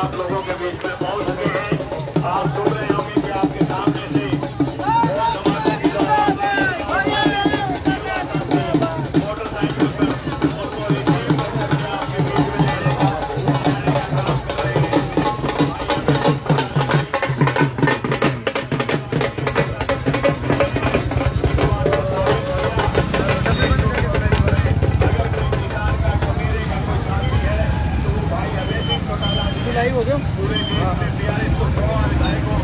आप लोगों के बीच में पहुंच चुके हैं। आप सुन रहे होंगे कि आपके सामने से मोटरसाइकिल पर उसको रिसीव करके आपके बीच में लेने का काम कर रहे हैं। लाइव हो गया पूरे देश में BRS को 100 विधायकों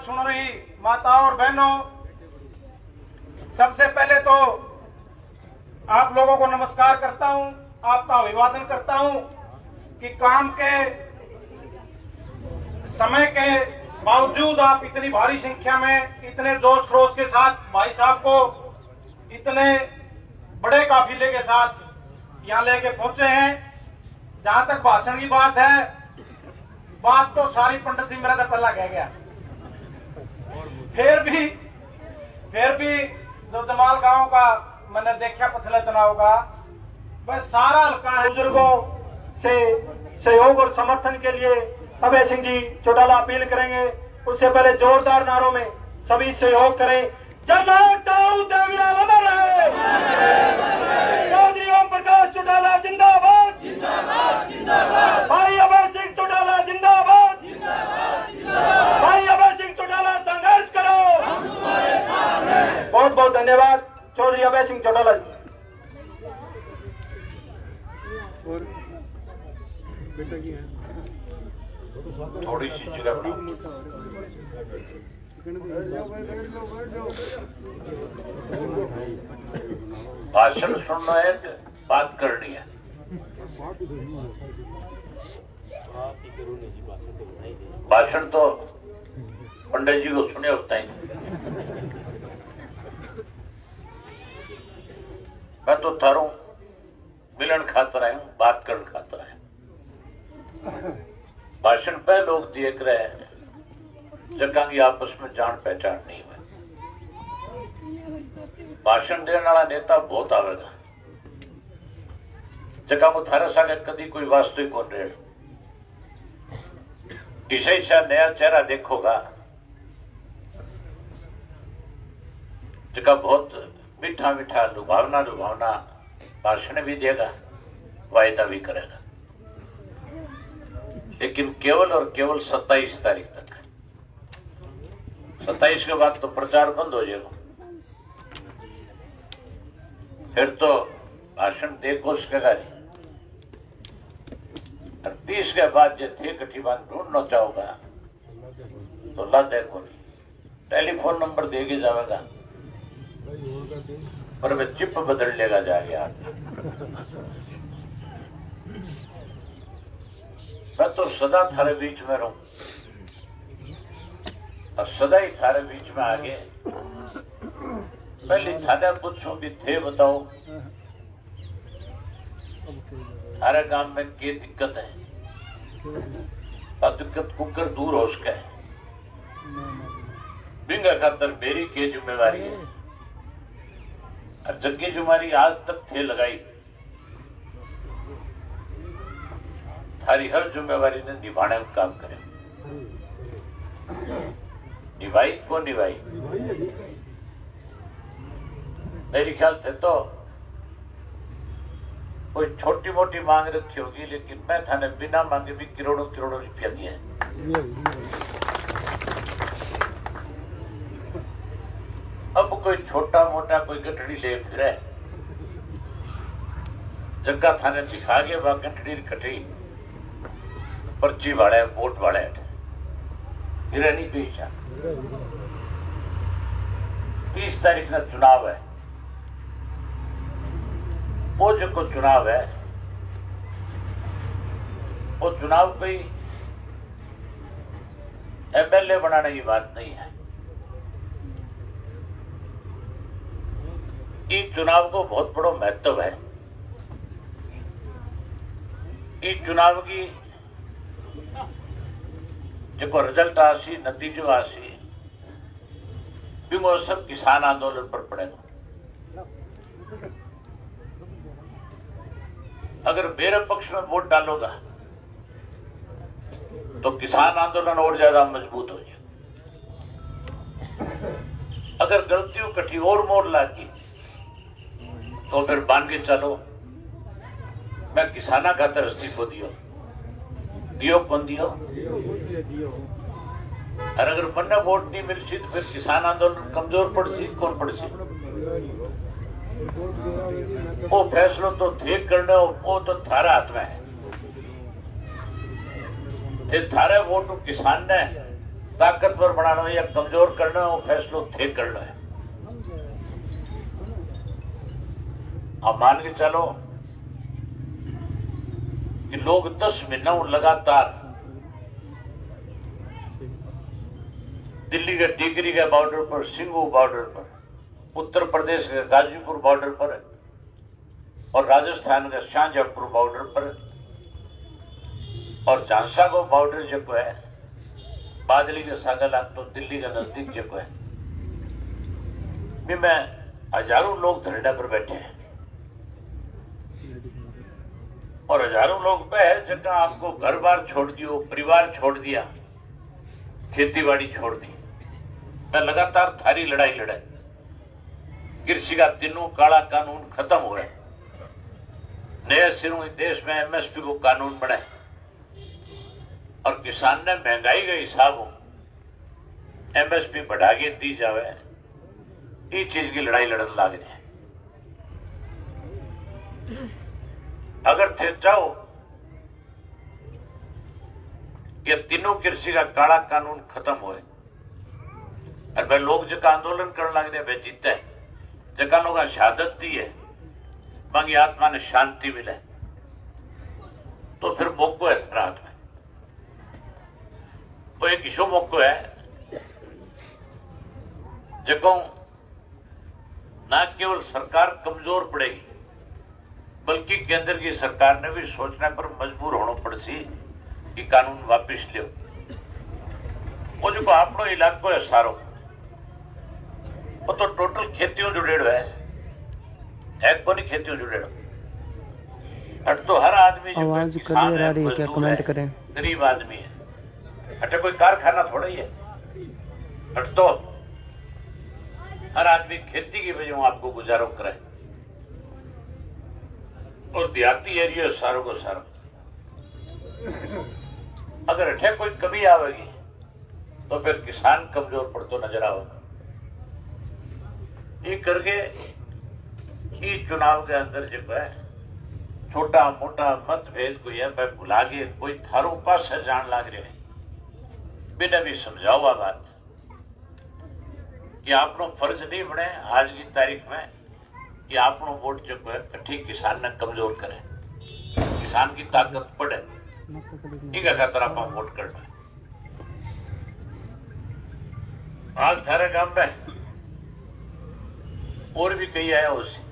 सुन रही माताओं और बहनों, सबसे पहले तो आप लोगों को नमस्कार करता हूं, आपका अभिवादन करता हूं कि काम के समय के बावजूद आप इतनी भारी संख्या में इतने जोश खरोश के साथ भाई साहब को इतने बड़े काफिले के साथ यहाँ लेके पहुंचे हैं। जहां तक भाषण की बात है, बात तो सारी पंडित जी मेरा तो पहला कह गया। फिर भी जो जमाल गांव का मैंने देखा पिछले चुनाव का, वह सारा हल्का है। बुजुर्गों से सहयोग और समर्थन के लिए अभय सिंह जी चौटाला अपील करेंगे। उससे पहले जोरदार नारों में सभी सहयोग करें। चौधरी ओम प्रकाश चौटाला जिंदाबाद, भाई अभय सिंह चौटाला जिंदाबाद, भाई अभय सिंह चौटाला संघर्ष करो। बहुत बहुत धन्यवाद चौधरी अभय सिंह चौटाला जी। और बेटा की है थोड़ी सी जगह भाषण सुनना है, बात करनी है। भाषण तो पंडित जी को सुने होता ही। मैं तो थारू मिलन खातर आया हूँ, बात कर खातर आया। भाषण पे लोग देख रहे हैं, जगह की आपस में जान पहचान नहीं हुई। भाषण देने वाला नेता बहुत आवेगा, जगह को थारे सागे कभी कोई वास्तविक कौन रेड़ इसे नया चेहरा देखोगा, जगह बहुत मीठा मीठा लुभावना लुभावना भाषण भी देगा, वायदा भी करेगा। लेकिन केवल और केवल 27 तारीख तक, 27 के बाद तो प्रचार बंद हो जाएगा। फिर तो भाषण दे को सकेगा नहीं। 30 के बाद जो थे कठिबान ढूंढना चाहोगा तो ला दे को टेलीफोन नंबर दे के जाएगा पर वे चिप बदल लेगा जाके आगे। मैं तो सदा थारे बीच में रहूं और सदा ही थारे बीच में आगे। पहले थाने पूछूं भी थे बताओ थारे गांव में क्या दिक्कत है और दिक्कत कुकर दूर हो सके बिंगा खातर मेरी के जिम्मेवारी है और जग्गी जुमारी आज तक थे लगाई थारी हर जिम्मेवारी ने निभाने में काम करे। निभाई को निभाई मेरे ख्याल से तो कोई छोटी मोटी मांग रखी होगी लेकिन मैं थाने बिना मांगे भी करोड़ों करोड़ों रुपया दिए। अब कोई छोटा मोटा कोई गठड़ी ले फिरे जगह थाने दिखा के वह गठड़ी कटी पर्ची वाले वोट वाले फिर नहीं पीछा। 30 तारीख का चुनाव है वो जो को चुनाव है वो चुनाव कोई एमएलए बनाने की बात नहीं है। इस चुनाव को बहुत बड़ा महत्व है। इस चुनाव की जो रिजल्ट आसी नतीजो आसी भी वो सब किसान आंदोलन पर पड़ेगा। अगर मेरे पक्ष में वोट डालोगा तो किसान आंदोलन और ज्यादा मजबूत हो जाए। अगर गलतियों कटी और मोड़ लागी तो फिर मान के चलो मैं किसाना खातर इस्तीफो दियो कौन दियो और अगर मन्ना वोट नहीं मिल सी तो फिर किसान आंदोलन कमजोर पड़ सी कौन पड़ सी वो फैसलो तो थे करना वो तो थारा हाथ में है। थारे वोट किसान ने ताकतवर बनाना या कमजोर करना वो फैसलो थे करना है। आप मान के चलो कि लोग 10 महीना लगातार दिल्ली के टिकरी के बॉर्डर पर सिंगू बॉर्डर पर उत्तर प्रदेश के गाजीपुर बॉर्डर पर और राजस्थान के शाहजहांपुर बॉर्डर पर और झांसा को बॉर्डर जो है बादली के सागलात तो दिल्ली के नजदीक जो है भी मैं हजारों लोग धरने पर बैठे हैं और हजारों लोग पे है जगह आपको घर बार छोड़ दियो परिवार छोड़ दिया खेती बाड़ी छोड़ दी। मैं लगातार थारी लड़ाई लड़ाई कृषि का तीनों काला कानून खत्म हुआ नए सिरों देश में एमएसपी को कानून बने और किसान ने महंगाई के हिसाब एमएसपी बढ़ा के दी जावे इस चीज की लड़ाई लड़न लाग रही है। अगर थे चाहो ये तीनों कृषि का काला कानून खत्म हुए और वे लोग जगह आंदोलन करने लगे वे जीते जगह लोग शहादत दी है मांगी आत्मा ने शांति मिले तो फिर मौको है रात में वो एक इशो मौको है जगह न केवल सरकार कमजोर पड़ेगी बल्कि केंद्र की सरकार ने भी सोचने पर मजबूर होना पड़सी कि कानून वापिस लियो। वो जो आपनो इलाको है सारो वो तो टोटल खेतियों जुड़ेड़ो है कोनी खेतियों जुड़ेड़ो अट तो हर आदमी जो आवाज क्लियर आ रही है क्या कमेंट करें गरीब आदमी है अटे कोई कारखाना थोड़ा ही है अट तो हर आदमी खेती की वजह आपको गुजारो करे और देहाती एरिया सारों को सारो अगर अठे कोई कमी आवेगी तो फिर किसान कमजोर पड़तो नजर आवेगा। ये करके ही चुनाव के अंदर जो है छोटा मोटा मतभेद को यह मैं भुला के कोई थारो पास जान लाग रहे बिना भी समझाओ बात कि आपनो फर्ज नहीं बने आज की तारीख में कि आपनो वोट जो है कठी किसान ने कमजोर करे, किसान की ताकत पड़े, ठीक है खातर आप वोट करना। आज थारे गांव में और भी कई आया उसे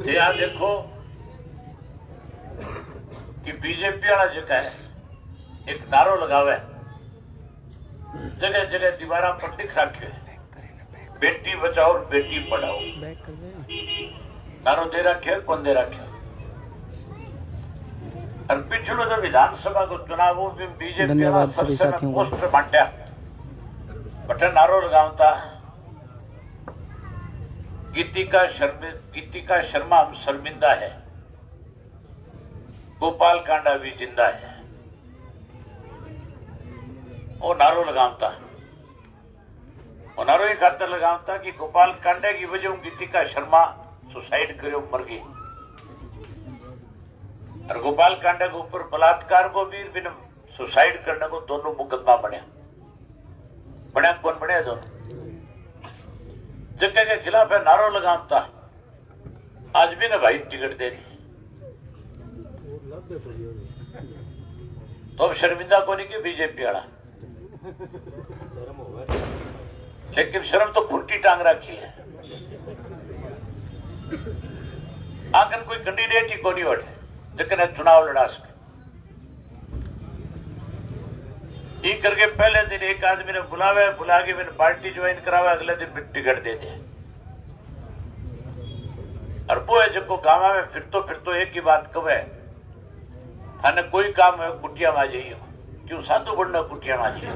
यहाँ देखो कि बीजेपी वाला जगह है एक नारो लगावे, जगह जगह दीवारा पर लिख रखे बेटी बचाओ और बेटी पढ़ाओ, नारो दे रखे कौन दे रखे। और पिछलो जो विधानसभा को चुनाव बीजेपी धन्यवाद सभी साथियों को। पोस्टर बांटा बटन नारो लगावता गीतिका शर्मा हम शर्मिंदा है, गोपाल कांडा भी जिंदा है, वो नारो लगावता, वो नारो ही खातर लगावता कि गोपाल कांडा की वजह गीतिका शर्मा सुसाइड करो मर गई, और गोपाल कांडा के ऊपर बलात्कार को भी बिना सुसाइड करने को दोनों मुकदमा बने कौन बने दोनों जगह के खिलाफ है नारो लगावता। आज भी ना भाई टिकट दे दी तो अब शर्मिंदा को नहीं की बीजेपी वाला, लेकिन शर्म तो खुर्टी टांग रखी है। आखिर कोई कैंडिडेट ही को नहीं बैठे लेकिन चुनाव लड़ा सके। ये करके पहले दिन एक आदमी ने बुला के मैंने पार्टी ज्वाइन करावे, अगले दिन फिर टिकट दे दे। और वो है जब गाँव में फिर तो एक ही बात कवे थाने कोई काम है कुटिया में जाइए, क्यों साधु बढ़ना कुटिया में जाइए,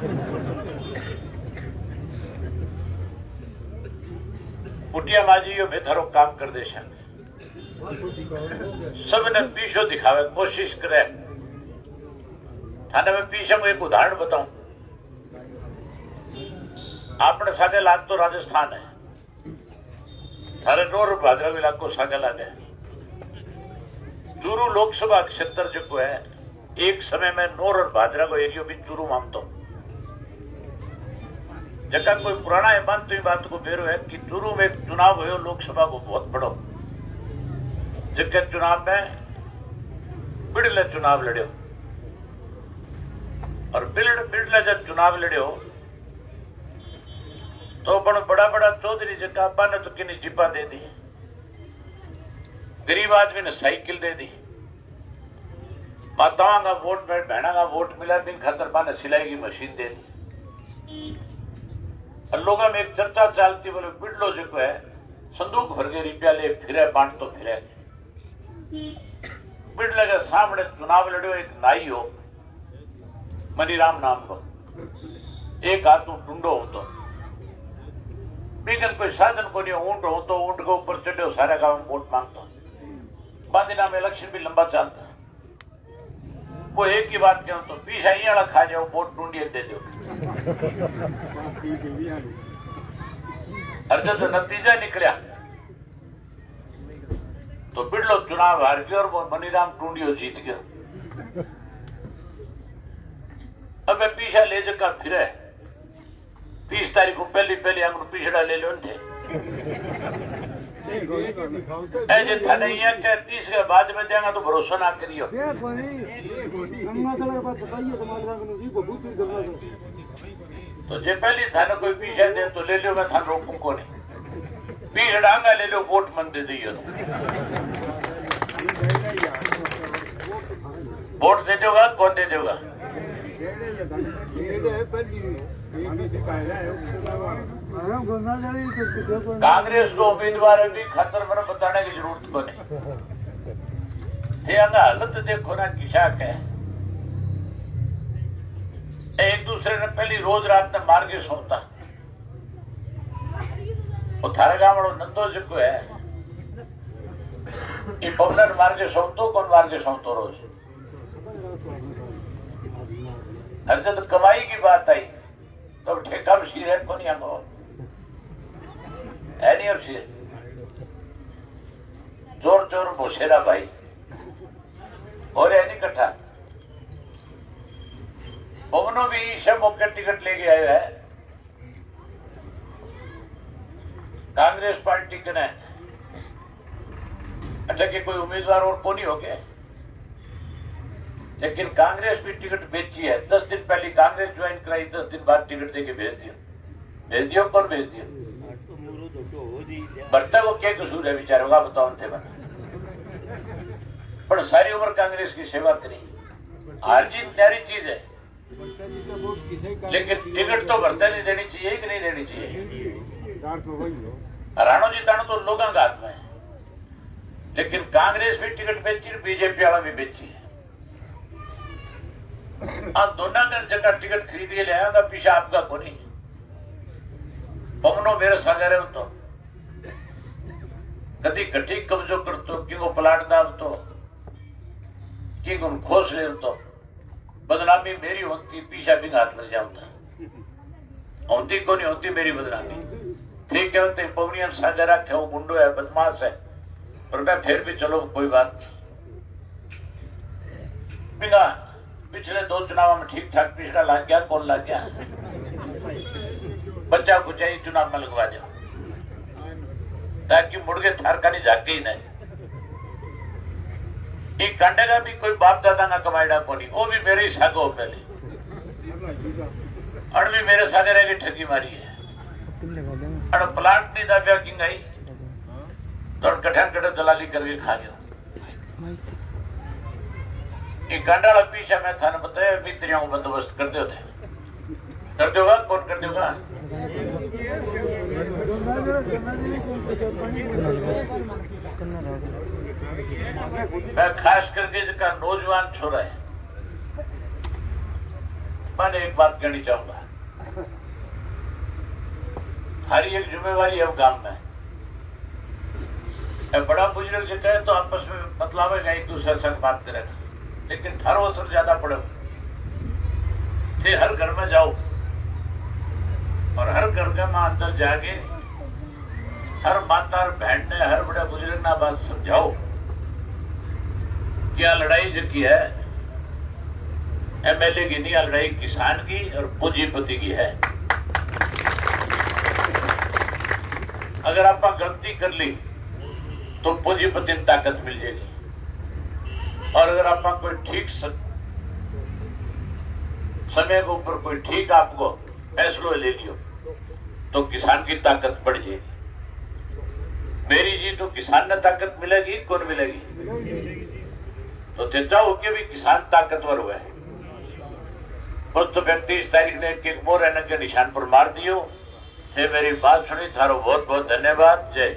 कुटिया में जाइए मैं थारो काम कर दे। सबने पीछो दिखावे कोशिश करे। थाने में पीछे में एक उदाहरण बताऊं, आपने सागे लाग तो राजस्थान है, थारे नोर भाद्रव इलाको सागे लागे। चूरू लोकसभा क्षेत्र जो है एक समय में नोर और भाद्रा को एरियो भी चूरू मानता हूं। जगह कोई पुराना ईमान तो बात को बेरो है कि चूरू में एक चुनाव हो लोकसभा को बहुत बड़ो, जगह चुनाव में बिड़ले चुनाव लड़ो, और बिड़ले जब चुनाव लड़ो तो बड़ा बड़ा चौधरी जगह अपा ने तो किन्नी जीपा दे दी, गरीब आदमी ने साइकिल दे दी, माताओं का वोट में बहना का वोट मिला बिन खातर पाने सिलाई की मशीन दे दी। और लोगों में एक चर्चा चलती बोले बिड़लो जो है संदूक भर के रुपया ले फिरे बांट तो फिरे। बिड़ले के सामने चुनाव लड़ो एक नाई हो मनीराम नाम को, एक हाथ टूंडो हो तो लेकिन कोई साधन को नहीं, ऊंट हो तो ऊंट के ऊपर चढ़ो सारे गांव में वोट मांगता। बांदीना में इलेक्शन भी लंबा चलता, वो एक ही बात कहूं तो पीछे ही वाला खा जाओ वोट ढूंढिए दे दो। और जब नतीजा निकला तो बिड़लो चुनाव हार गया और वो मनीराम टूंडियो जीत गया। अब मैं पीछे ले जगह फिरे 30 तारीख को पहली हम पिछड़ा ले लो थे ऐसे थाने यहाँ के 30 के बाद में देंगे तो भरोसा ना करियो। तो जे पहली थाने कोई पीछे दे तो ले लो, मैं थाने रोकू को नहीं, पीछड़ांगा ले लो वोट मन दे दियो। वोट दे दोगा कौन दे दोगा? कांग्रेस को उम्मीदवार भी खतर पर बताने की जरूरत को नहीं। हालत देखो ना किसा है, एक दूसरे ने पहली रोज रात में मार के सोता। वो थारे गांव नंदो जो है ये पवनर मार्गे सौतो कौन मार्गे सौतो रोज हर जब कमाई की बात आई तो ठेका में शीर है कौन यहाँ है नहीं अब शीर जोर जोर भोसेरा भाई और है नहीं कट्ठा पवनों भी सब मौके टिकट लेके आए है कांग्रेस पार्टी के ने अच्छा कि कोई उम्मीदवार और कौन ही हो गया लेकिन कांग्रेस भी टिकट बेची है 10 दिन पहले कांग्रेस ज्वाइन कराई 10 दिन बाद टिकट देके भेज दियो कौन भेज दियो बर्ता को क्या कसूर है बेचारों का बताओ थे पर सारी उम्र कांग्रेस की सेवा करी हार जीत न्यारी चीज है लेकिन टिकट तो भरता नहीं देनी चाहिए कि नहीं देनी चाहिए राणो जी ताणो तो लोगों का हाथ में है लेकिन कांग्रेस भी टिकट बेची बीजेपी वाला भी बेची है आप दोनों ने जगह टिकट खरीद के ले आया पीछे आपका को नहीं पवनो मेरे सागर है तो कभी घटी कब्जो करतो कि वो प्लाट दाव तो कि खोस ले तो बदनामी मेरी होती पीछा भी हाथ लग जाता होती को नहीं होती मेरी बदनामी ठीक है होते पवनियन सागर रखे वो मुंडो है बदमाश है पर मैं फिर भी चलो कोई बात बिना पिछले 2 चुनाव में ठीक ठाक पिछड़ा लग गया कौन लग गया बच्चा कुछ ही चुनाव में लगवा जाओ ताकि मुड़ के थार का नहीं जाके ही नहीं कांडे का भी कोई बाप दादा का कमाईडा को नहीं वो भी मेरे ही सागो पहले और भी मेरे सागे रह ठगी मारी है और प्लाट नहीं दाव्या की गई तो कठन कठन दलाली करके खा गया ये कांडा पीछा मैं थाने बताया मित्रियों को बंदोबस्त कर दो कौन कर दोगा मैं खास करके जिसका नौजवान छोरा है मैंने एक बात कहनी चाहूंगा हमारी एक जिम्मेवारी है गांव में बड़ा बुजुर्ग से कहे तो आपस में मतलब है एक दूसरे से बात करेगा लेकिन थारो असर ज्यादा पड़े फिर हर घर में जाओ और हर घर के मां अंदर जाके हर माता और बहन ने हर बड़े बुजुर्ग ना बात समझाओ क्या लड़ाई जो की है एमएलए की नहीं लड़ाई किसान की और पूंजीपति की है अगर आप गलती कर ली तो पूंजीपति में ताकत मिल जाएगी और अगर आप कोई ठीक समय के ऊपर कोई ठीक आपको फैसलो ले लियो तो किसान की ताकत बढ़ जाएगी मेरी जी तो किसान ने ताकत मिलेगी कौन मिलेगी तो चर्चा होके भी किसान ताकतवर हुआ है उस तो 31 तारीख ने एक मोर रहने के निशान पर मार दियो थे मेरी बात सुनी थारो बहुत बहुत धन्यवाद जय